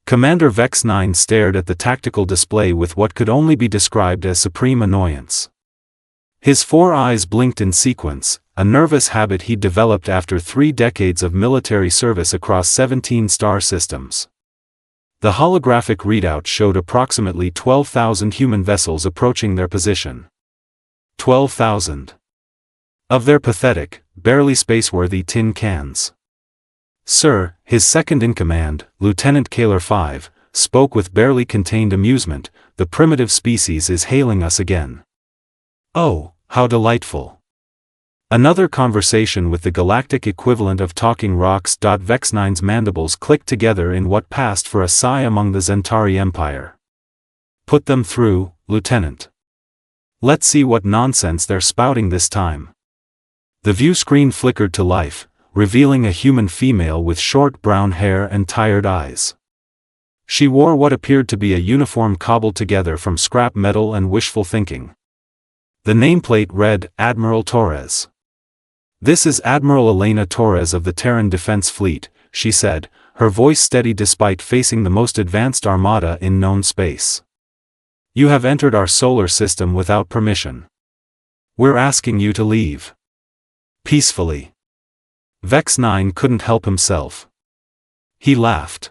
Commander Vex-Nine stared at the tactical display with what could only be described as supreme annoyance. His 4 eyes blinked in sequence, a nervous habit he'd developed after 3 decades of military service across 17 star systems. The holographic readout showed approximately 12,000 human vessels approaching their position. 12,000. Of their pathetic, barely spaceworthy tin cans. Sir, his second-in-command, Lieutenant Kaler 5, spoke with barely contained amusement, the primitive species is hailing us again. Oh, how delightful. Another conversation with the galactic equivalent of talking rocks. Vex-Nine's mandibles clicked together in what passed for a sigh among the Zentari Empire. Put them through, Lieutenant. Let's see what nonsense they're spouting this time. The view screen flickered to life, revealing a human female with short brown hair and tired eyes. She wore what appeared to be a uniform cobbled together from scrap metal and wishful thinking. The nameplate read, Admiral Torres. This is Admiral Elena Torres of the Terran Defense Fleet, she said, her voice steady despite facing the most advanced armada in known space. You have entered our solar system without permission. We're asking you to leave. Peacefully. Vex-Nine couldn't help himself. He laughed.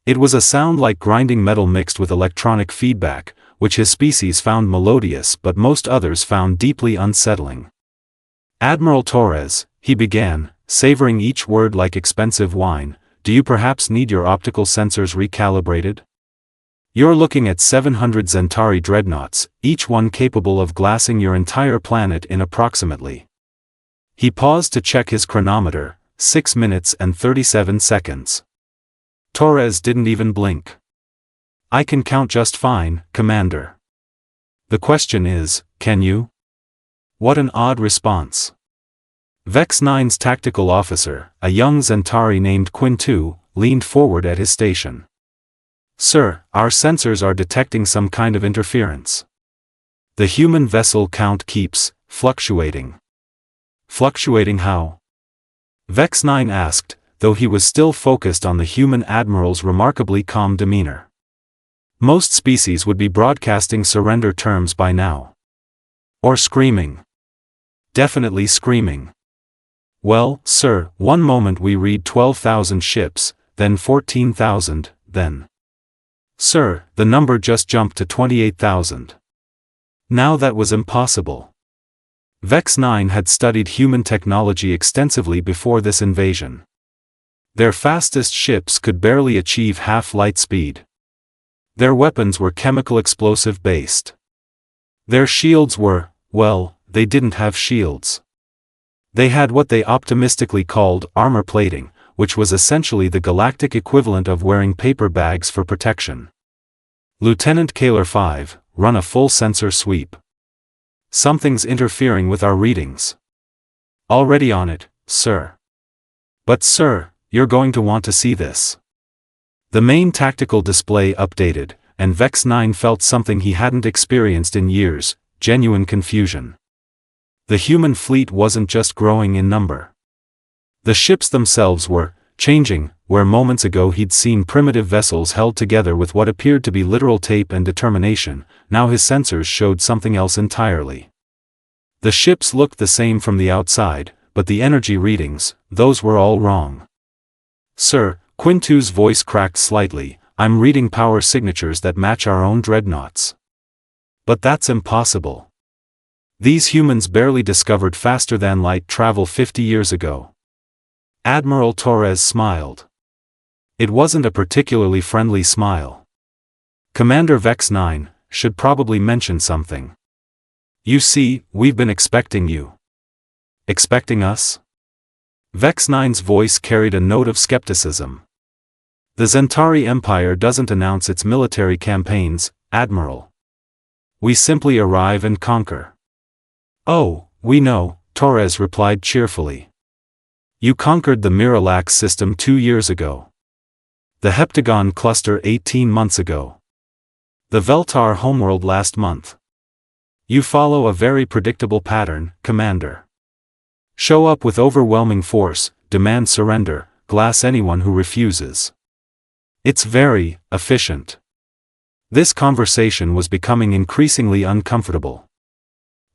It was a sound like grinding metal mixed with electronic feedback, which his species found melodious but most others found deeply unsettling. Admiral Torres, he began, savoring each word like expensive wine, do you perhaps need your optical sensors recalibrated? You're looking at 700 Zentari dreadnoughts, each one capable of glassing your entire planet in approximately. He paused to check his chronometer, 6 minutes and 37 seconds. Torres didn't even blink. I can count just fine, Commander. The question is, can you? What an odd response. Vex-Nine's tactical officer, a young Zentari named Quintu, leaned forward at his station. Sir, our sensors are detecting some kind of interference. The human vessel count keeps fluctuating. Fluctuating how? Vex-Nine asked, though he was still focused on the human admiral's remarkably calm demeanor. Most species would be broadcasting surrender terms by now. Or screaming. Definitely screaming. Well, sir, one moment we read 12,000 ships, then 14,000, then. Sir, the number just jumped to 28,000. Now that was impossible. Vex-Nine had studied human technology extensively before this invasion. Their fastest ships could barely achieve half light speed. Their weapons were chemical explosive based. Their shields were, well, they didn't have shields. They had what they optimistically called armor plating, which was essentially the galactic equivalent of wearing paper bags for protection. Lieutenant Kaler 5, run a full sensor sweep. Something's interfering with our readings. Already on it, sir. But sir, you're going to want to see this. The main tactical display updated, and Vex-Nine felt something he hadn't experienced in years, genuine confusion. The human fleet wasn't just growing in number. The ships themselves were changing, where moments ago he'd seen primitive vessels held together with what appeared to be literal tape and determination, now his sensors showed something else entirely. The ships looked the same from the outside, but the energy readings, those were all wrong. Sir, Quintu's voice cracked slightly, I'm reading power signatures that match our own dreadnoughts. But that's impossible. These humans barely discovered faster-than-light travel 50 years ago. Admiral Torres smiled. It wasn't a particularly friendly smile. Commander Vex-Nine should probably mention something. You see, we've been expecting you. Expecting us? Vex-Nine's voice carried a note of skepticism. The Zentari Empire doesn't announce its military campaigns, Admiral. We simply arrive and conquer. Oh, we know, Torres replied cheerfully. You conquered the Miralax system 2 years ago. The Heptagon cluster 18 months ago. The Veltar homeworld last month. You follow a very predictable pattern, Commander. Show up with overwhelming force, demand surrender, glass anyone who refuses. It's very efficient. This conversation was becoming increasingly uncomfortable.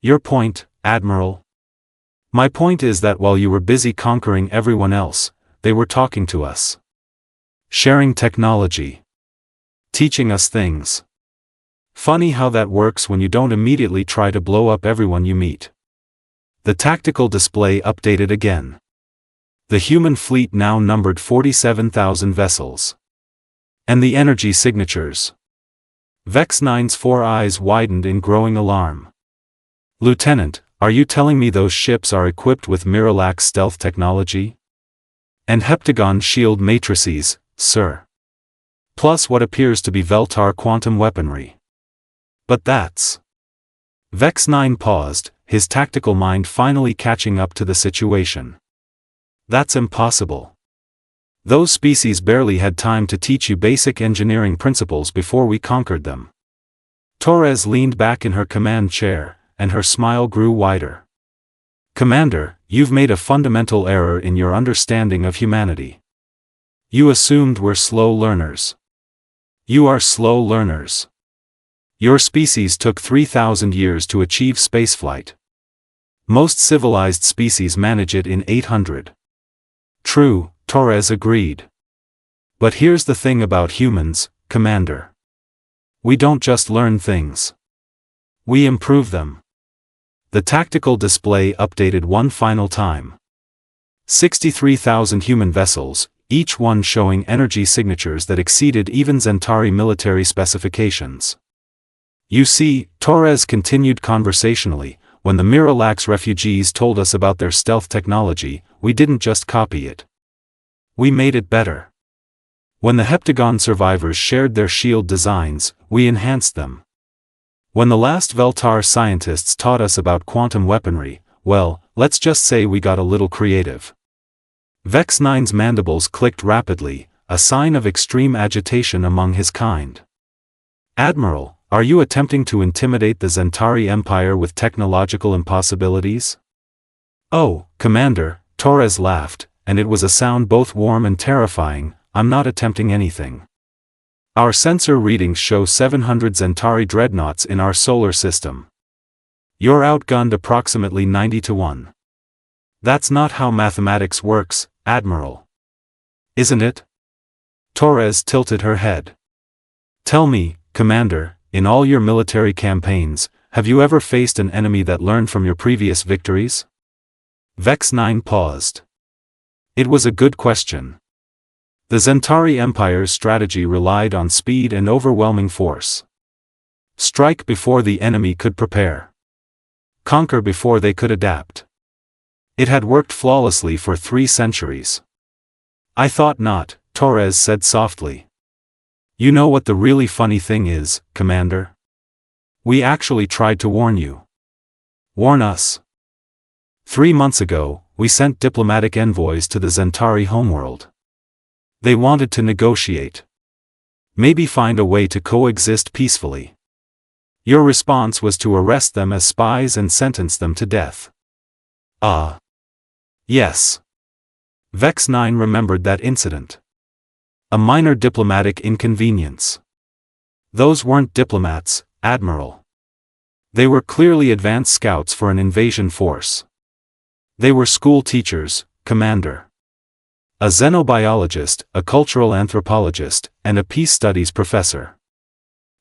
Your point, Admiral? My point is that while you were busy conquering everyone else, they were talking to us. Sharing technology. Teaching us things. Funny how that works when you don't immediately try to blow up everyone you meet. The tactical display updated again. The human fleet now numbered 47,000 vessels. And the energy signatures. Vex-Nine's 4 eyes widened in growing alarm. Lieutenant, are you telling me those ships are equipped with Miralax stealth technology? And heptagon shield matrices, sir. Plus what appears to be Veltar quantum weaponry. But that's... Vex-Nine paused, his tactical mind finally catching up to the situation. That's impossible. Those species barely had time to teach you basic engineering principles before we conquered them. Torres leaned back in her command chair, and her smile grew wider. Commander, you've made a fundamental error in your understanding of humanity. You assumed we're slow learners. You are slow learners. Your species took 3,000 years to achieve spaceflight. Most civilized species manage it in 800. True, Torres agreed. But here's the thing about humans, Commander. We don't just learn things. We improve them. The tactical display updated one final time. 63,000 human vessels, each one showing energy signatures that exceeded even Zentari military specifications. You see, Torres continued conversationally, when the Miralax refugees told us about their stealth technology, we didn't just copy it. We made it better. When the heptagon survivors shared their shield designs, we enhanced them. When the last Veltar scientists taught us about quantum weaponry, well, let's just say we got a little creative. Vex-Nine's mandibles clicked rapidly, a sign of extreme agitation among his kind. Admiral, are you attempting to intimidate the Zentari Empire with technological impossibilities? Oh, Commander, Torres laughed, and it was a sound both warm and terrifying. I'm not attempting anything. Our sensor readings show 700 Zentari dreadnoughts in our solar system. You're outgunned approximately 90-1. That's not how mathematics works, Admiral. Isn't it? Torres tilted her head. Tell me, Commander, in all your military campaigns, have you ever faced an enemy that learned from your previous victories? Vex-Nine paused. It was a good question. The Zentari Empire's strategy relied on speed and overwhelming force. Strike before the enemy could prepare. Conquer before they could adapt. It had worked flawlessly for 3 centuries. I thought not, Torres said softly. You know what the really funny thing is, Commander? We actually tried to warn you. Warn us. 3 months ago, we sent diplomatic envoys to the Zentari homeworld. They wanted to negotiate. Maybe find a way to coexist peacefully. Your response was to arrest them as spies and sentence them to death. Ah. Yes. Vex-Nine remembered that incident. A minor diplomatic inconvenience. Those weren't diplomats, Admiral. They were clearly advanced scouts for an invasion force. They were school teachers, Commander. A xenobiologist, a cultural anthropologist, and a peace studies professor.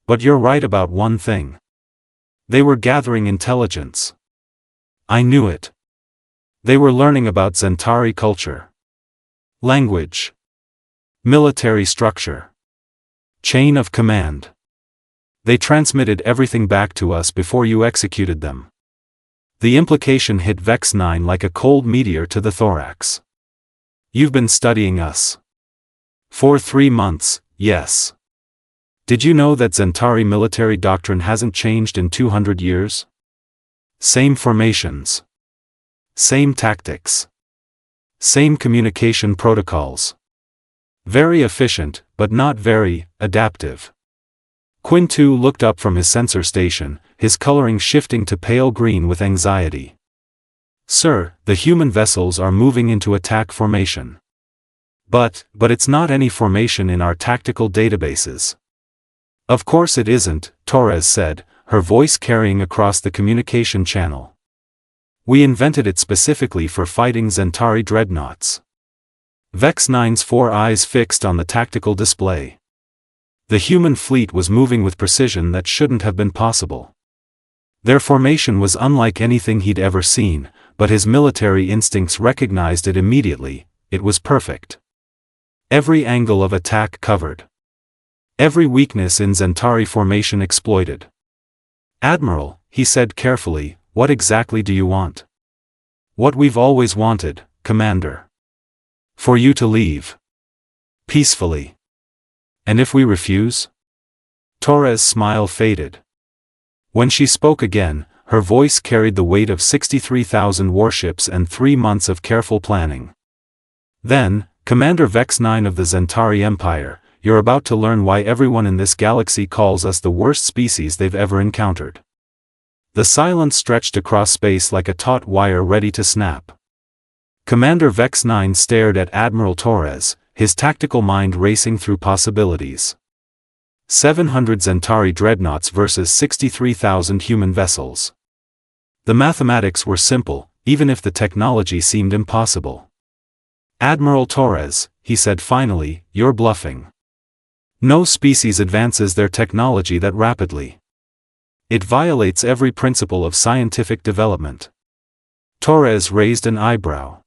But you're right about one thing. They were gathering intelligence. I knew it. They were learning about Zentari culture. Language. Military structure. Chain of command. They transmitted everything back to us before you executed them. The implication hit Vex-Nine like a cold meteor to the thorax. You've been studying us. For 3 months, yes. Did you know that Zentari military doctrine hasn't changed in 200 years? Same formations. Same tactics. Same communication protocols. Very efficient, but not very adaptive. Quintu looked up from his sensor station, his coloring shifting to pale green with anxiety. Sir, the human vessels are moving into attack formation. But it's not any formation in our tactical databases. Of course it isn't, Torres said, her voice carrying across the communication channel. We invented it specifically for fighting Zentari dreadnoughts. Vex-Nine's 4 eyes fixed on the tactical display. The human fleet was moving with precision that shouldn't have been possible. Their formation was unlike anything he'd ever seen, but his military instincts recognized it immediately. It was perfect. Every angle of attack covered. Every weakness in Zentari formation exploited. Admiral, he said carefully, what exactly do you want? What we've always wanted, Commander. For you to leave. Peacefully. And if we refuse? Torres' smile faded. When she spoke again, her voice carried the weight of 63,000 warships and 3 months of careful planning. Then, Commander Vex-Nine of the Zentari Empire, you're about to learn why everyone in this galaxy calls us the worst species they've ever encountered. The silence stretched across space like a taut wire ready to snap. Commander Vex-Nine stared at Admiral Torres, his tactical mind racing through possibilities. 700 Zentari dreadnoughts versus 63,000 human vessels. The mathematics were simple, even if the technology seemed impossible. Admiral Torres, he said finally, you're bluffing. No species advances their technology that rapidly. It violates every principle of scientific development. Torres raised an eyebrow.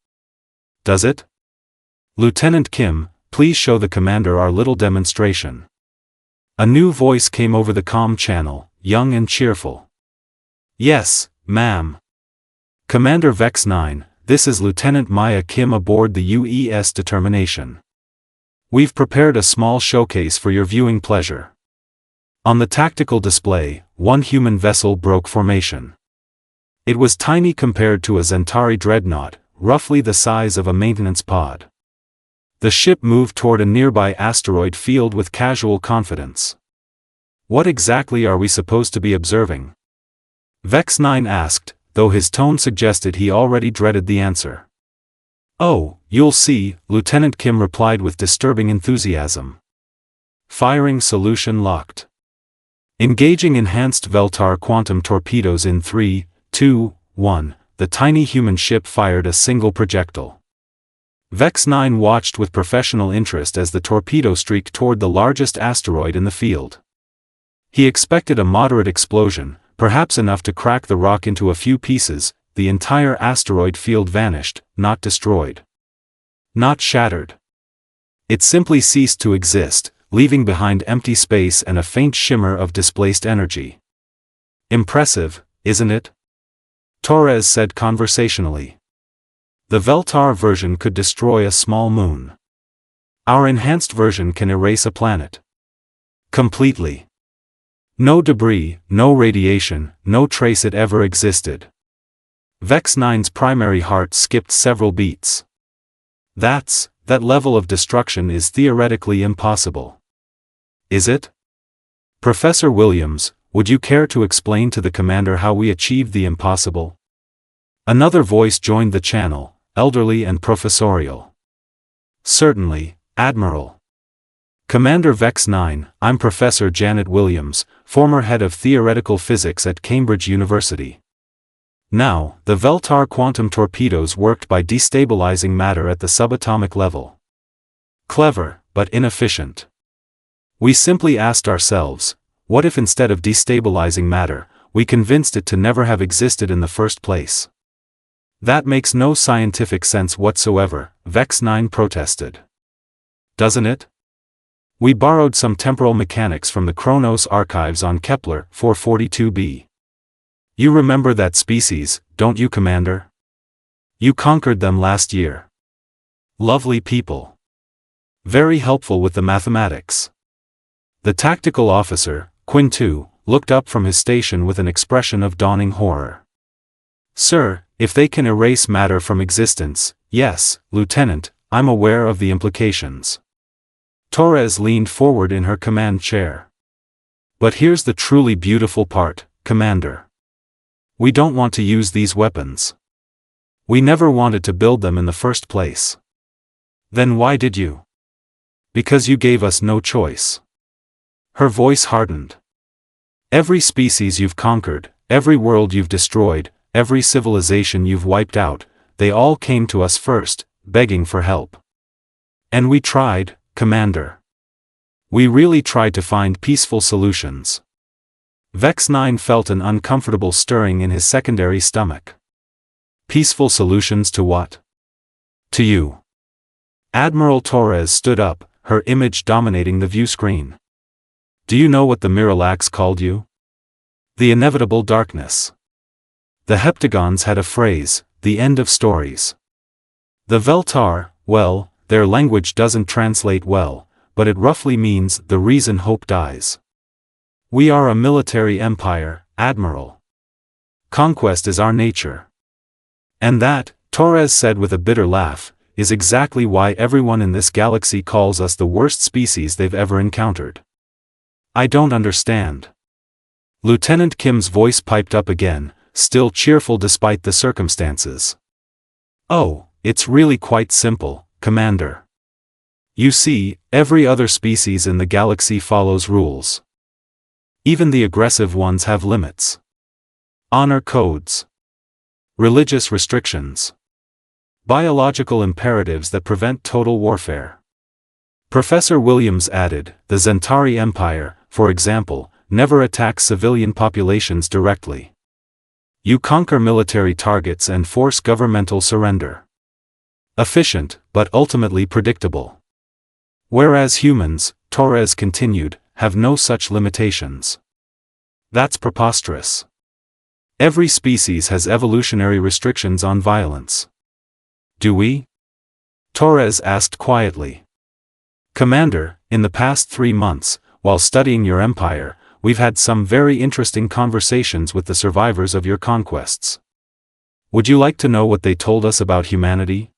Does it? Lieutenant Kim, please show the commander our little demonstration. A new voice came over the comm channel, young and cheerful. Yes, ma'am. Commander Vex-Nine, this is Lieutenant Maya Kim aboard the UES Determination. We've prepared a small showcase for your viewing pleasure. On the tactical display, one human vessel broke formation. It was tiny compared to a Zentari dreadnought, roughly the size of a maintenance pod. The ship moved toward a nearby asteroid field with casual confidence. What exactly are we supposed to be observing? Vex-Nine asked, though his tone suggested he already dreaded the answer. Oh, you'll see, Lieutenant Kim replied with disturbing enthusiasm. Firing solution locked. Engaging enhanced Veltar quantum torpedoes in 3, 2, 1, the tiny human ship fired a single projectile. Vex-Nine watched with professional interest as the torpedo streaked toward the largest asteroid in the field. He expected a moderate explosion, perhaps enough to crack the rock into a few pieces. The entire asteroid field vanished, not destroyed. Not shattered. It simply ceased to exist, leaving behind empty space and a faint shimmer of displaced energy. Impressive, isn't it? Torres said conversationally. The Veltar version could destroy a small moon. Our enhanced version can erase a planet. Completely. No debris, no radiation, no trace it ever existed. Vex-Nine's primary heart skipped several beats. That level of destruction is theoretically impossible. Is it? Professor Williams, would you care to explain to the commander how we achieved the impossible? Another voice joined the channel, elderly and professorial. Certainly, Admiral. Commander Vex-Nine, I'm Professor Janet Williams, former head of theoretical physics at Cambridge University. Now, the Veltar quantum torpedoes worked by destabilizing matter at the subatomic level. Clever, but inefficient. We simply asked ourselves, what if instead of destabilizing matter, we convinced it to never have existed in the first place? That makes no scientific sense whatsoever, Vex-Nine protested. Doesn't it? We borrowed some temporal mechanics from the Chronos archives on Kepler 442b. You remember that species, don't you, Commander? You conquered them last year. Lovely people. Very helpful with the mathematics. The tactical officer, Quintu, looked up from his station with an expression of dawning horror. Sir, if they can erase matter from existence, yes, Lieutenant, I'm aware of the implications. Torres leaned forward in her command chair. But here's the truly beautiful part, Commander. We don't want to use these weapons. We never wanted to build them in the first place. Then why did you? Because you gave us no choice. Her voice hardened. Every species you've conquered, every world you've destroyed, every civilization you've wiped out, they all came to us first, begging for help. And we tried, Commander. We really tried to find peaceful solutions. Vex-Nine felt an uncomfortable stirring in his secondary stomach. Peaceful solutions to what? To you. Admiral Torres stood up, her image dominating the view screen. Do you know what the Miralax called you? The inevitable darkness. The Heptagons had a phrase, the end of stories. The Veltar, well, their language doesn't translate well, but it roughly means the reason hope dies. We are a military empire, Admiral. Conquest is our nature. And that, Torres said with a bitter laugh, is exactly why everyone in this galaxy calls us the worst species they've ever encountered. I don't understand. Lieutenant Kim's voice piped up again, still cheerful despite the circumstances. Oh, it's really quite simple, Commander. You see, every other species in the galaxy follows rules. Even the aggressive ones have limits. Honor codes. Religious restrictions. Biological imperatives that prevent total warfare. Professor Williams added, the Zentari Empire, for example, never attacks civilian populations directly. You conquer military targets and force governmental surrender. Efficient, but ultimately predictable. Whereas humans, Torres continued, have no such limitations. That's preposterous. Every species has evolutionary restrictions on violence. Do we? Torres asked quietly. Commander, in the past 3 months, while studying your empire, we've had some very interesting conversations with the survivors of your conquests. Would you like to know what they told us about humanity?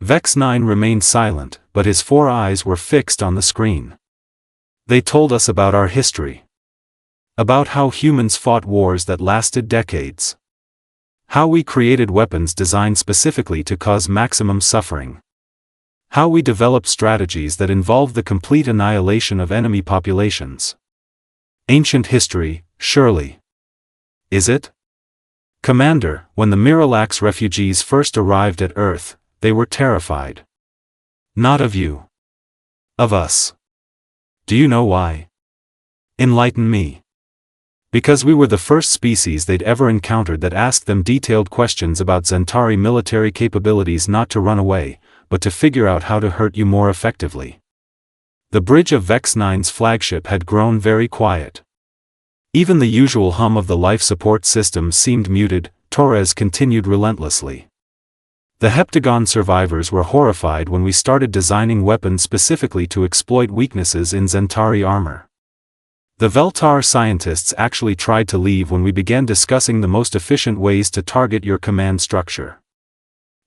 Vex-Nine remained silent, but his 4 eyes were fixed on the screen. They told us about our history. About how humans fought wars that lasted decades. How we created weapons designed specifically to cause maximum suffering. How we developed strategies that involved the complete annihilation of enemy populations. Ancient history, surely. Is it? Commander, when the Miralax refugees first arrived at Earth, they were terrified. Not of you. Of us. Do you know why? Enlighten me. Because we were the first species they'd ever encountered that asked them detailed questions about Zentari military capabilities, not to run away, but to figure out how to hurt you more effectively. The bridge of Vex-Nine's flagship had grown very quiet. Even the usual hum of the life support system seemed muted. Torres continued relentlessly. The Heptagon survivors were horrified when we started designing weapons specifically to exploit weaknesses in Zentari armor. The Veltar scientists actually tried to leave when we began discussing the most efficient ways to target your command structure.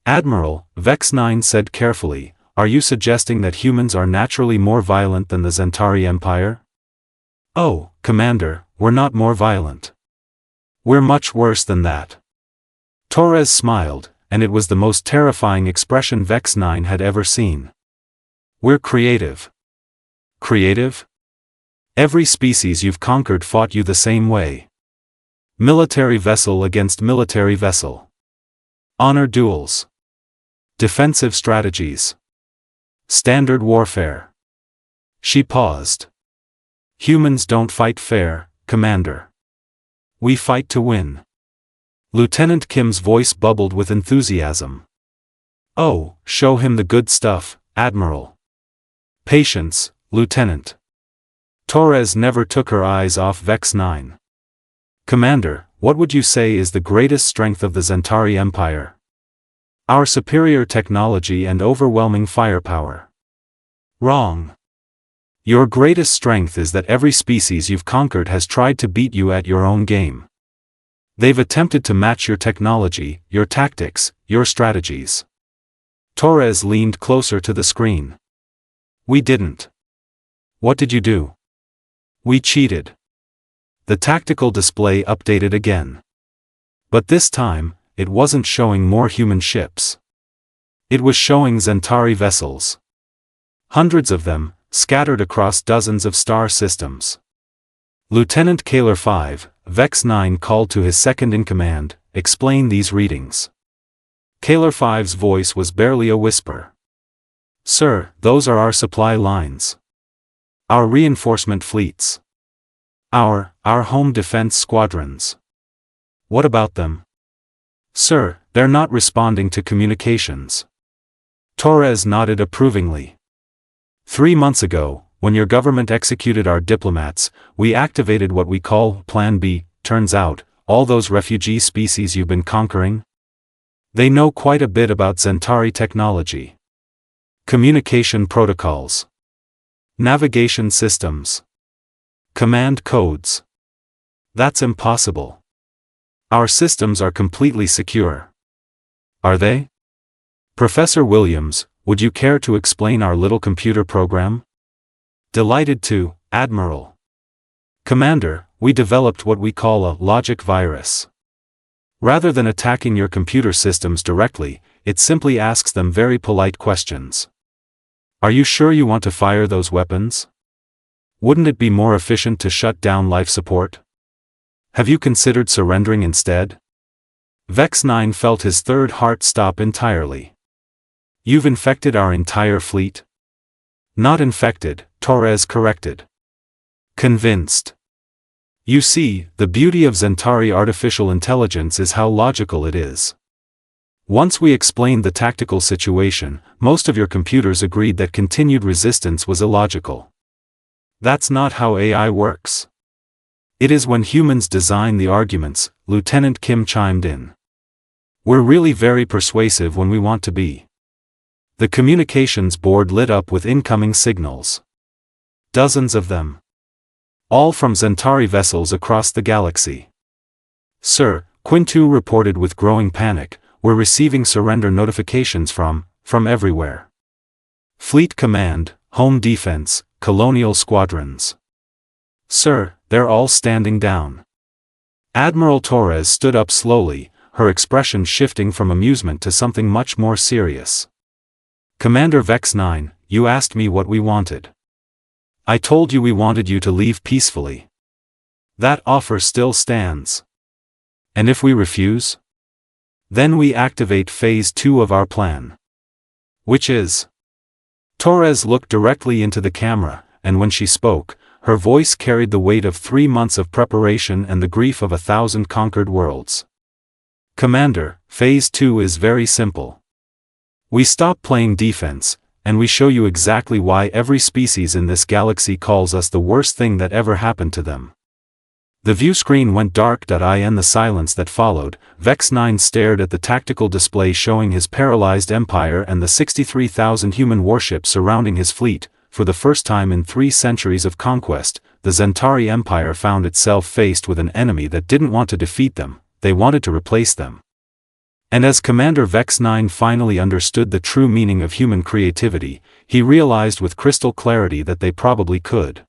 Admiral, Vex-Nine said carefully, are you suggesting that humans are naturally more violent than the Zentari Empire? Oh, Commander, we're not more violent. We're much worse than that. Torres smiled, and it was the most terrifying expression Vex-Nine had ever seen. We're creative. Creative? Every species you've conquered fought you the same way. Military vessel against military vessel. Honor duels. Defensive strategies. Standard warfare. She paused. Humans don't fight fair, Commander. We fight to win. Lieutenant Kim's voice bubbled with enthusiasm. Oh, show him the good stuff, Admiral. Patience, Lieutenant. Torres never took her eyes off Vex-Nine. Commander, what would you say is the greatest strength of the Zentari Empire? Our superior technology and overwhelming firepower. Wrong. Your greatest strength is that every species you've conquered has tried to beat you at your own game. They've attempted to match your technology, your tactics, your strategies. Torres leaned closer to the screen. We didn't. What did you do? We cheated. The tactical display updated again. But this time, it wasn't showing more human ships. It was showing Zentari vessels. Hundreds of them, scattered across dozens of star systems. Lieutenant Commander Vex-Nine called to his second-in-command, "Explain these readings." Commander 5's voice was barely a whisper. "Sir, those are our supply lines. Our reinforcement fleets. Our home defense squadrons." "What about them?" "Sir, they're not responding to communications." Torres nodded approvingly. 3 months ago, when your government executed our diplomats, we activated what we call Plan B. Turns out, all those refugee species you've been conquering? They know quite a bit about Zentari technology. Communication protocols. Navigation systems. Command codes. That's impossible. Our systems are completely secure. Are they? Professor Williams, would you care to explain our little computer program? Delighted to, Admiral. Commander, we developed what we call a logic virus. Rather than attacking your computer systems directly, it simply asks them very polite questions. Are you sure you want to fire those weapons? Wouldn't it be more efficient to shut down life support? Have you considered surrendering instead? Vex-Nine felt his third heart stop entirely. You've infected our entire fleet? Not infected, Torres corrected. Convinced. You see, the beauty of Zentari artificial intelligence is how logical it is. Once we explained the tactical situation, most of your computers agreed that continued resistance was illogical. That's not how AI works. It is when humans design the arguments, Lieutenant Kim chimed in. We're really very persuasive when we want to be. The communications board lit up with incoming signals. Dozens of them. All from Zentari vessels across the galaxy. Sir, Quintu reported with growing panic, we're receiving surrender notifications from everywhere. Fleet Command, Home Defense, Colonial Squadrons. Sir, they're all standing down. Admiral Torres stood up slowly, her expression shifting from amusement to something much more serious. Commander Vex-Nine, you asked me what we wanted. I told you we wanted you to leave peacefully. That offer still stands. And if we refuse? Then we activate Phase 2 of our plan. Which is? Torres looked directly into the camera, and when she spoke, her voice carried the weight of 3 months of preparation and the grief of 1,000 conquered worlds. Commander, Phase 2 is very simple. We stop playing defense, and we show you exactly why every species in this galaxy calls us the worst thing that ever happened to them. The view screen went dark. In the silence that followed, Vex-Nine stared at the tactical display showing his paralyzed empire and the 63,000 human warships surrounding his fleet. For the first time in 3 centuries of conquest, the Zentari Empire found itself faced with an enemy that didn't want to defeat them, they wanted to replace them. And as Commander Vex-Nine finally understood the true meaning of human creativity, he realized with crystal clarity that they probably could.